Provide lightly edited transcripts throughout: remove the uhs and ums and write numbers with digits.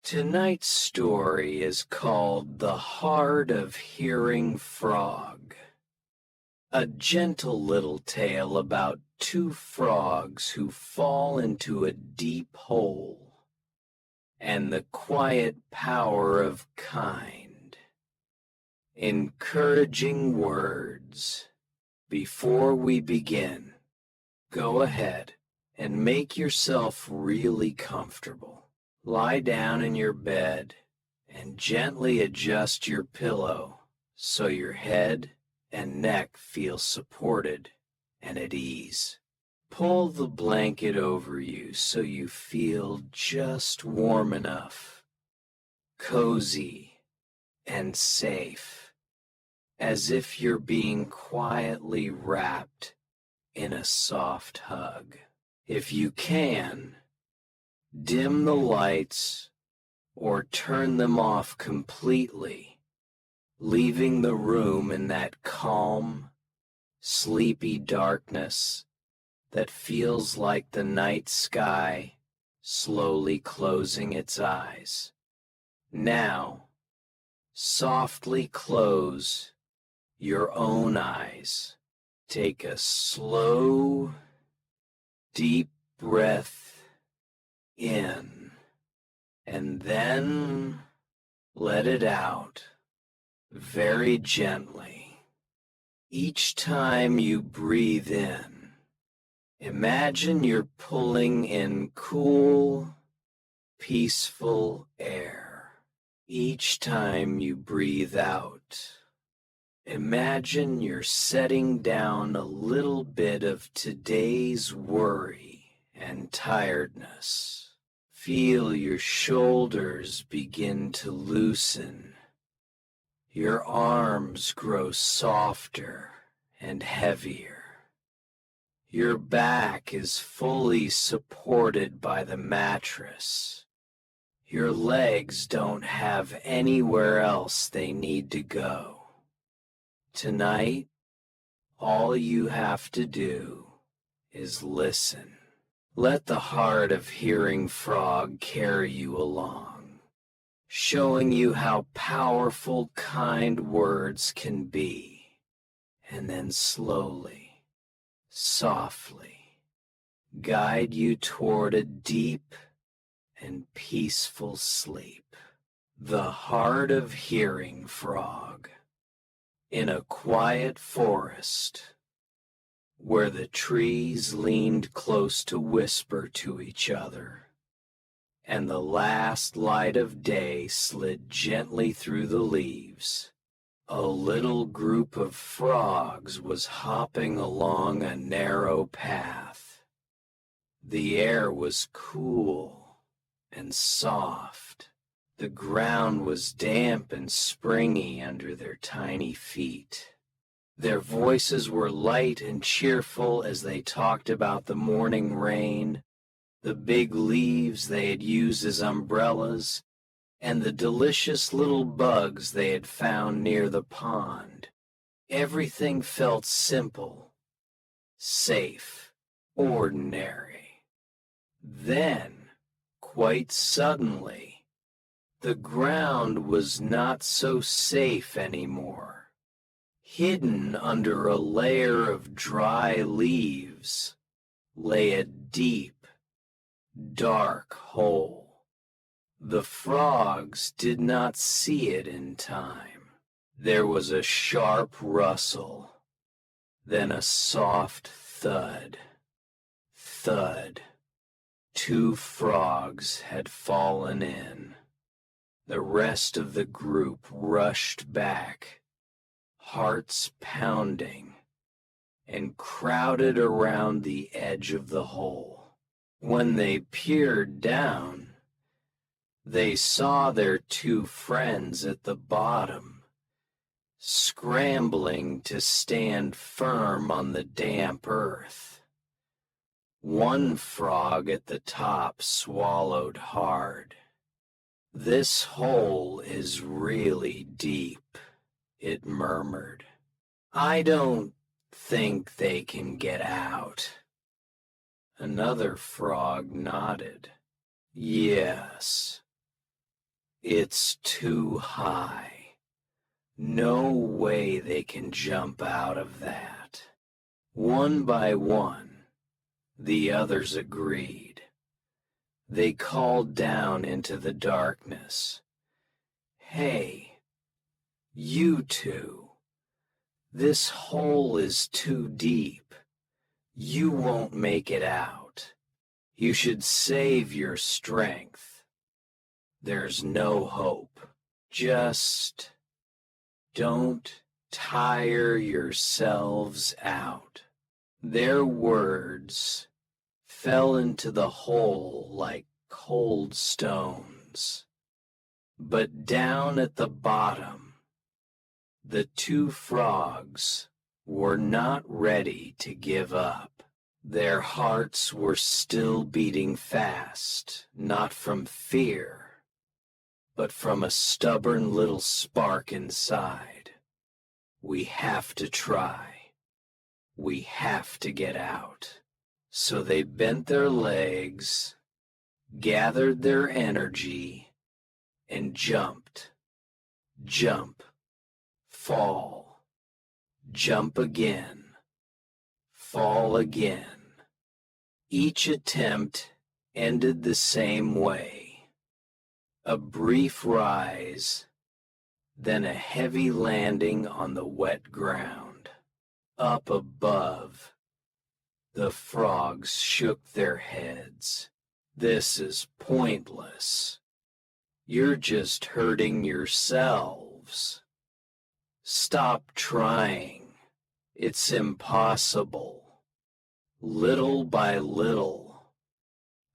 Tonight's story is called The Hard of Hearing Frog, a gentle little tale about two frogs who fall into a deep hole, and the quiet power of kind, encouraging words. Before we begin, go ahead and make yourself really comfortable. Lie down in your bed and gently adjust your pillow so your head and neck feel supported and at ease. Pull the blanket over you so you feel just warm enough, cozy, and safe, as if you're being quietly wrapped in a soft hug. If you can, dim the lights or turn them off completely, leaving the room in that calm, sleepy darkness that feels like the night sky slowly closing its eyes. Now, softly close your own eyes. Take a slow, deep breath in, and then let it out very gently. Each time you breathe in, imagine you're pulling in cool, peaceful air. Each time you breathe out, imagine you're setting down a little bit of today's worry and tiredness. Feel your shoulders begin to loosen. Your arms grow softer and heavier. Your back is fully supported by the mattress. Your legs don't have anywhere else they need to go. Tonight, all you have to do is listen. Let the heart of Hearing Frog carry you along, showing you how powerful kind words can be, and then slowly, softly, guide you toward a deep and peaceful sleep. The Heart of Hearing Frog. In a quiet forest, where the trees leaned close to whisper to each other, and the last light of day slid gently through the leaves, a little group of frogs was hopping along a narrow path. The air was cool and soft. The ground was damp and springy under their tiny feet. Their voices were light and cheerful as they talked about the morning rain, the big leaves they had used as umbrellas, and the delicious little bugs they had found near the pond. Everything felt simple, safe, ordinary. Then, quite suddenly, the ground was not so safe anymore. Hidden under a layer of dry leaves lay a deep, dark hole. The frogs did not see it in time. There was a sharp rustle, then a soft thud. Thud. Two frogs had fallen in. The rest of the group rushed back, hearts pounding, and crowded around the edge of the hole. When they peered down, they saw their two friends at the bottom, scrambling to stand firm on the damp earth. One frog at the top swallowed hard. "This hole is really deep," it murmured. "I don't think they can get out." Another frog nodded. "Yes, It's too high. No way they can jump out of that. One by one, the others agreed. They called down into the darkness. Hey, you two, this hole is too deep. You won't make it out. You should save your strength. There's no hope. Just don't tire yourselves out. Their words fell into the hole like cold stones. But down at the bottom, the two frogs were not ready to give up. Their hearts were still beating fast, not from fear, but from a stubborn little spark inside. We have to try. We have to get out. So they bent their legs, gathered their energy, and jumped. Jump. Fall. Jump again. Fall again. Each attempt ended the same way. A brief rise, then a heavy landing on the wet ground. Up above, the frogs shook their heads. This is pointless. You're just hurting yourselves. Stop trying. It's impossible. Little by little,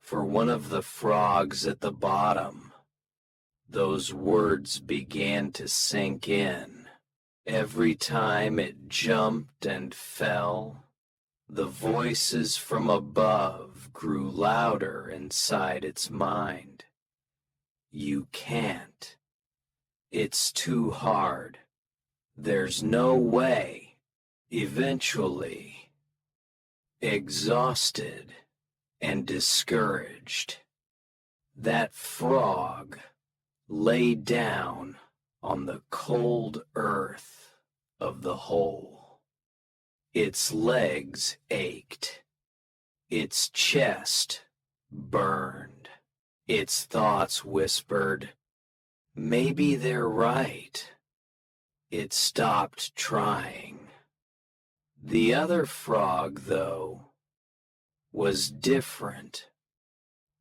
for one of the frogs at the bottom, those words began to sink in. Every time it jumped and fell, the voices from above grew louder inside its mind. You can't. It's too hard. There's no way. Eventually, exhausted and discouraged, that frog lay down on the cold earth of the hole. Its legs ached. Its chest burned. Its thoughts whispered, "Maybe they're right." It stopped trying. The other frog, though, was different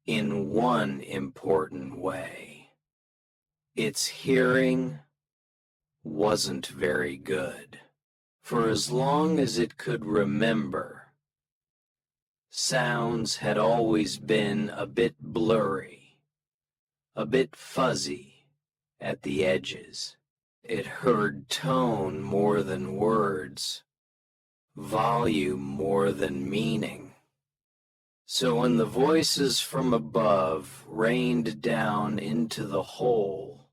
in one important way. Its hearing wasn't very good. For as long as it could remember, sounds had always been a bit blurry, a bit fuzzy at the edges. It heard tone more than words, volume more than meaning. So when the voices from above rained down into the hole,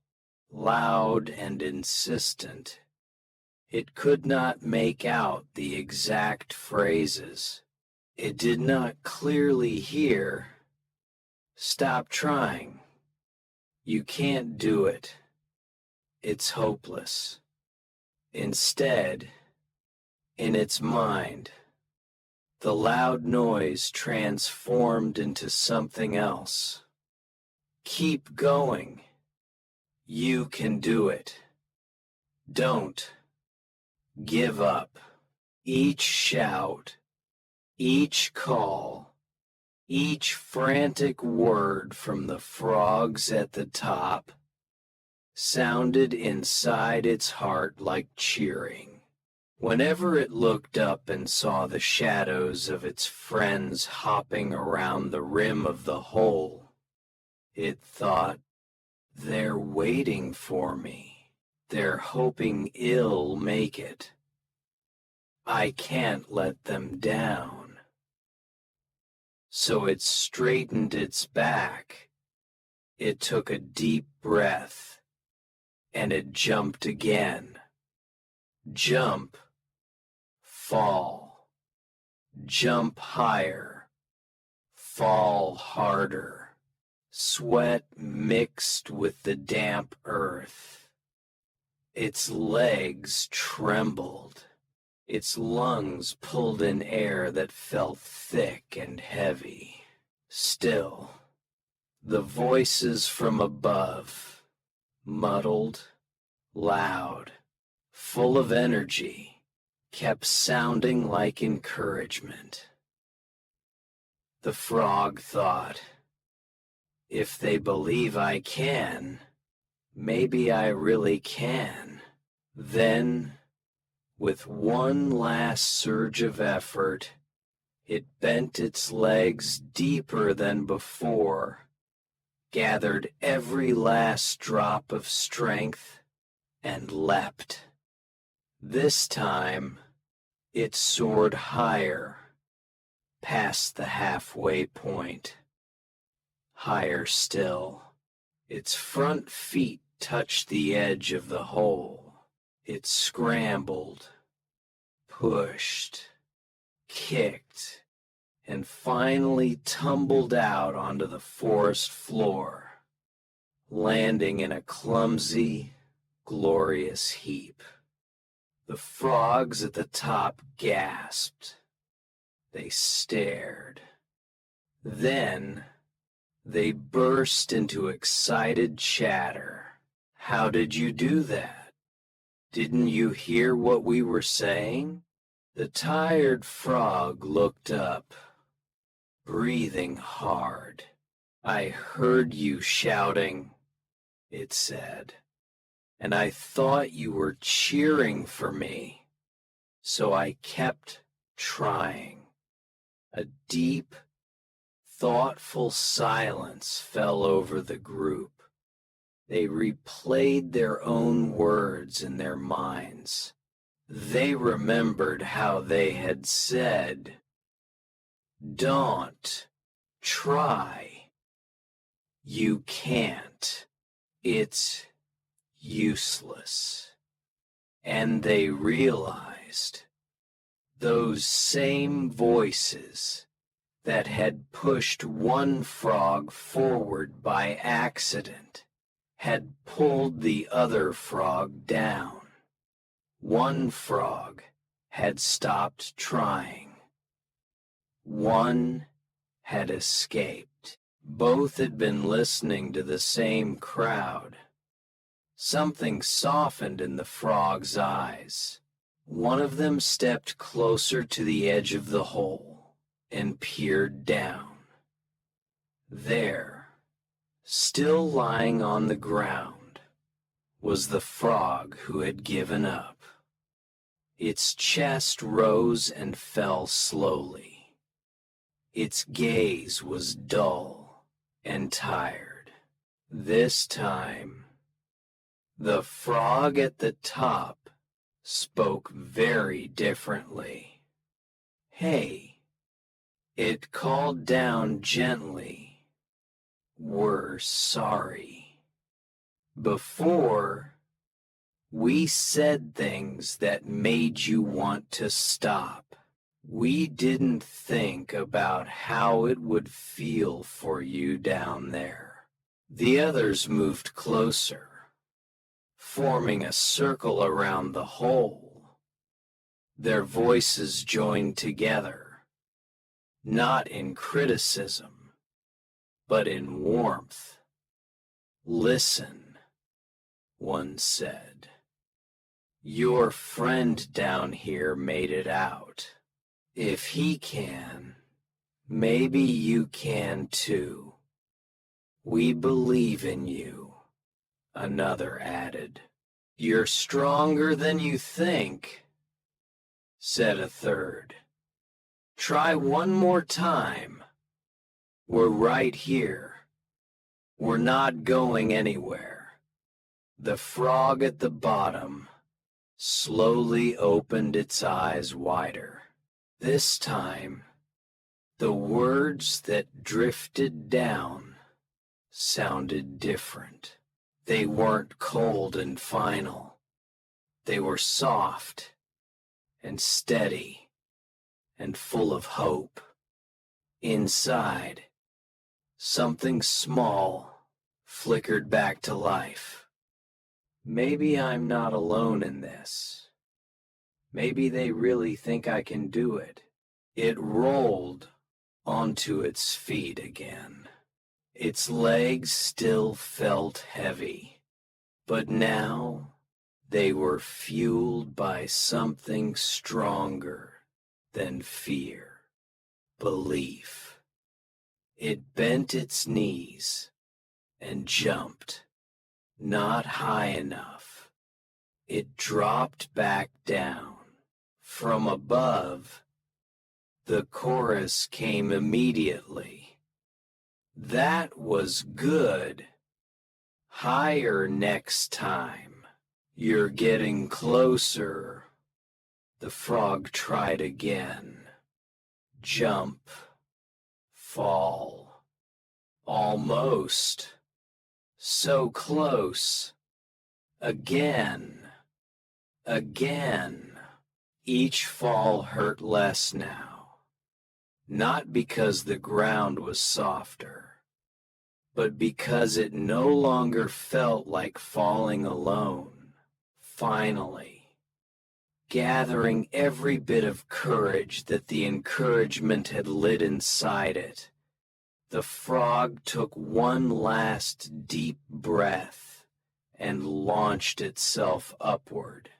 loud and insistent, it could not make out the exact phrases. It did not clearly hear, "Stop trying. You can't do it. It's hopeless." Instead, in its mind, the loud noise transformed into something else. "Keep going. You can do it. Don't give up." Each shout, each call, each frantic word from the frogs at the top sounded inside its heart like cheering. Whenever it looked up and saw the shadows of its friends hopping around the rim of the hole, it thought, "They're waiting for me. They're hoping I'll make it. I can't let them down." So it straightened its back. It took a deep breath, and it jumped again. Jump. Fall. Jump higher. Fall harder. Sweat mixed with the damp earth. Its legs trembled. Its lungs pulled in air that felt thick and heavy. Still, the voices from above, muddled, loud, full of energy, kept sounding like encouragement. The frog thought, if they believe I can, maybe I really can. Then, with one last surge of effort, it bent its legs deeper than before, gathered every last drop of strength, and leapt. This time, it soared higher, past the halfway point. Higher still, its front feet touched the edge of the hole. It scrambled, pushed, kicked, and finally tumbled out onto the forest floor, landing in a clumsy, glorious heap. The frogs at the top gasped. They stared. Then they burst into excited chatter. How did you do that? Didn't you hear what we were saying? The tired frog looked up, breathing hard. I heard you shouting, it said, and I thought you were cheering for me, so I kept trying. A deep, thoughtful silence fell over the group. They replayed their own words in their minds. They remembered how they had said, "Don't try. You can't. It's useless." And they realized those same voices that had pushed one frog forward by accident had pulled the other frog down. One frog had stopped trying. One had escaped. Both had been listening to the same crowd. Something softened in the frog's eyes. One of them stepped closer to the edge of the hole and peered down. There, still lying on the ground, was the frog who had given up. Its chest rose and fell slowly. Its gaze was dull and tired. This time, the frog at the top spoke very differently. "Hey," it called down gently, "we're sorry. Before, we said things that made you want to stop. We didn't think about how it would feel for you down there." The others moved closer, forming a circle around the hole. Their voices joined together, not in criticism, but in warmth. "Listen," one said. "Your friend down here made it out. If he can, maybe you can too. We believe in you," another added. "You're stronger than you think," said a third. "Try one more time. We're right here. We're not going anywhere." The frog at the bottom slowly opened its eyes wider. This time, the words that drifted down sounded different. They weren't cold and final. They were soft and steady and full of hope. Inside, Something small flickered back to life. Maybe I'm not alone in this. Maybe they really think I can do it. It rolled onto its feet again. Its legs still felt heavy, but now they were fueled by something stronger than fear, belief. It bent its knees and jumped, not high enough. It dropped back down. From above, the chorus came immediately. That was good. Higher next time. You're getting closer. The frog tried again. Jump. Fall. Almost. So close. Again. Again. Each fall hurt less now. Not because the ground was softer, but because it no longer felt like falling alone. Finally, gathering every bit of courage that the encouragement had lit inside it, the frog took one last deep breath and launched itself upward.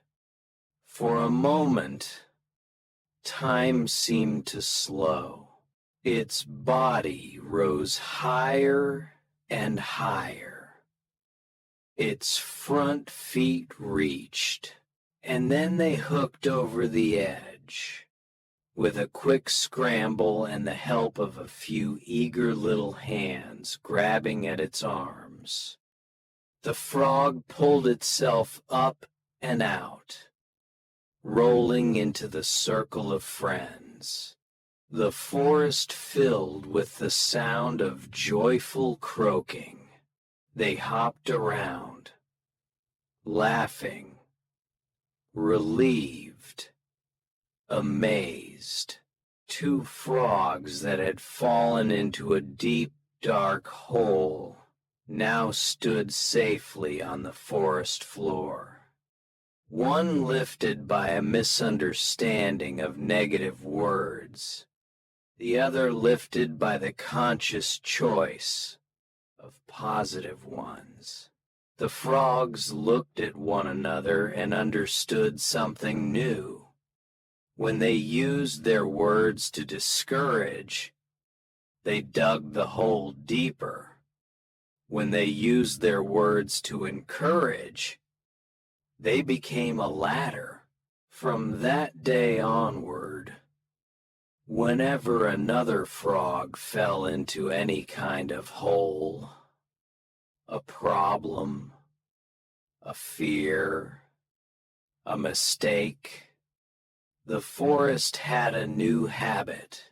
For a moment, time seemed to slow. Its body rose higher and higher. Its front feet reached, and then they hooked over the edge. With a quick scramble and the help of a few eager little hands grabbing at its arms, the frog pulled itself up and out, rolling into the circle of friends. The forest filled with the sound of joyful croaking. They hopped around, laughing, relieved, amazed. Two frogs that had fallen into a deep, dark hole now stood safely on the forest floor. One lifted by a misunderstanding of negative words, the other lifted by the conscious choice of positive ones. The frogs looked at one another and understood something new. When they used their words to discourage, they dug the hole deeper. When they used their words to encourage, they became a ladder. From that day onward, whenever another frog fell into any kind of hole, a problem, a fear, a mistake, the forest had a new habit.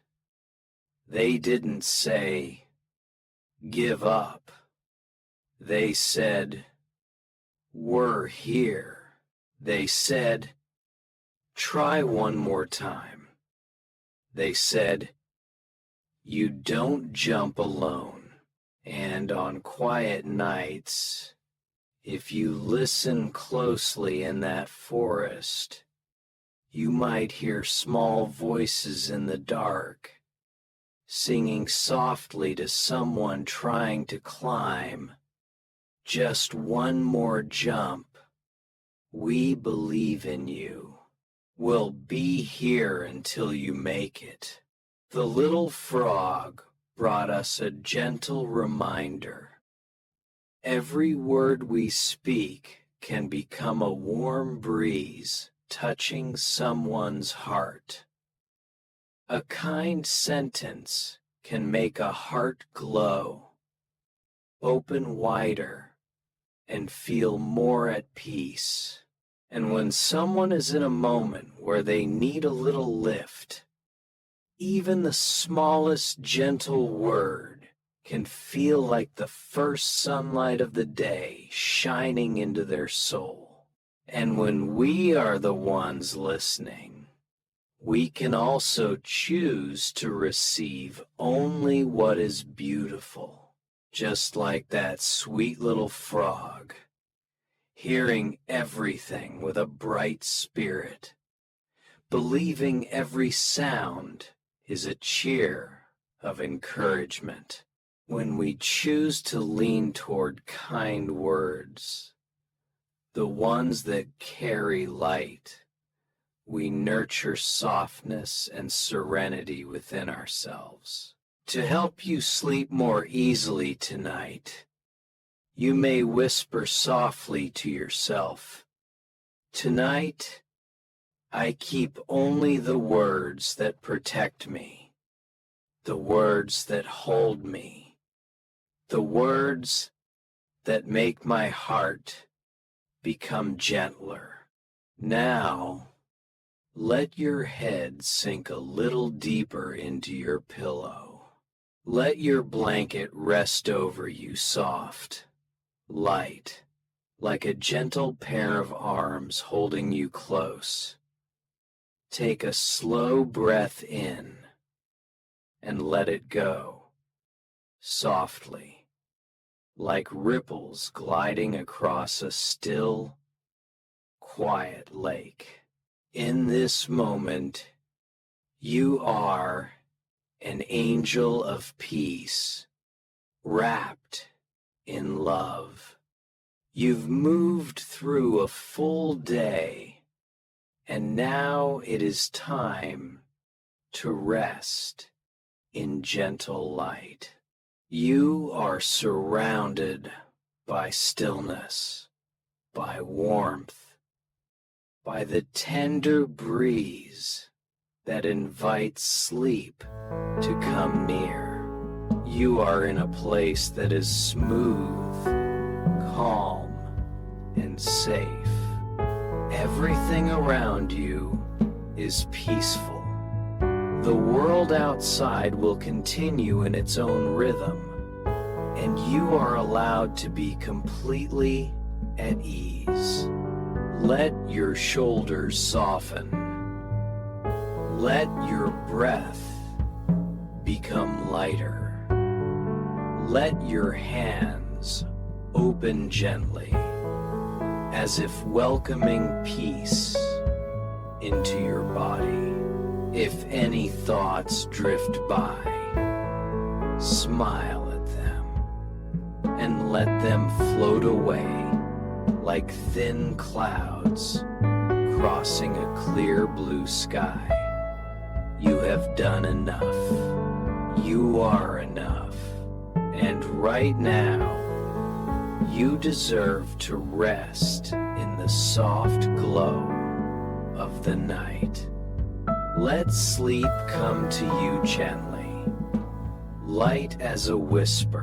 They didn't say, "Give up." They said, "We're here." They said, "Try one more time." They said, "You don't jump alone." And on quiet nights, if you listen closely in that forest, you might hear small voices in the dark, singing softly to someone trying to climb. Just one more jump. We believe in you. We'll be here until you make it. The little frog brought us a gentle reminder. Every word we speak can become a warm breeze touching someone's heart. A kind sentence can make a heart glow, open wider, and feel more at peace. And when someone is in a moment where they need a little lift, even the smallest gentle word can feel like the first sunlight of the day shining into their soul. And when we are the ones listening, we can also choose to receive only what is beautiful. just like that sweet little frog, hearing everything with a bright spirit, believing every sound is a cheer of encouragement. When we choose to lean toward kind words, the ones that carry light, we nurture softness and serenity within ourselves. To help you sleep more easily tonight, you may whisper softly to yourself, "Tonight, I keep only the words that protect me, the words that hold me, the words that make my heart become gentler." Now, let your head sink a little deeper into your pillow. Let your blanket rest over you soft, light, like a gentle pair of arms holding you close. Take a slow breath in and let it go, softly, like ripples gliding across a still, quiet lake. In this moment, you are an angel of peace, wrapped in love. You've moved through a full day, and now it is time to rest in gentle light. You are surrounded by stillness, by warmth, by the tender breeze that invites sleep to come near. You are in a place that is smooth, calm, and safe. Everything around you is peaceful. The world outside will continue in its own rhythm, and you are allowed to be completely at ease. Let your shoulders soften. Let your breath become lighter. Let your hands open gently, as if welcoming peace into your body. If any thoughts drift by, smile at them and let them float away like thin clouds crossing a clear blue sky. You have done enough. You are enough. And right now, you deserve to rest in the soft glow of the night. Let sleep come to you gently, light as a whisper,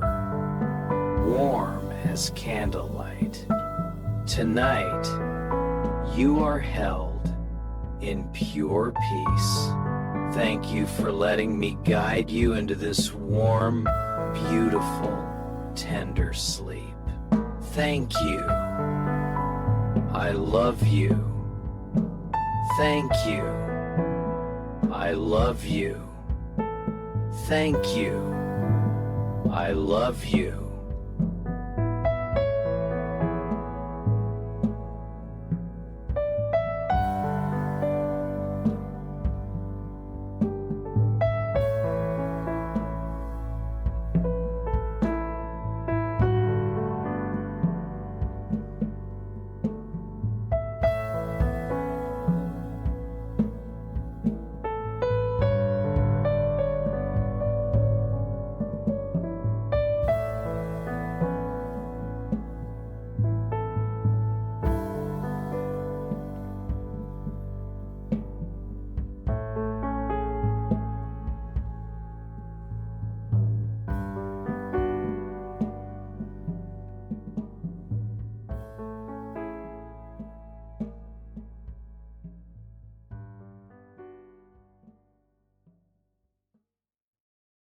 warm as candlelight. Tonight, you are held in pure peace. Thank you for letting me guide you into this warm, beautiful, tender sleep. Thank you. I love you. Thank you. I love you. Thank you. I love you.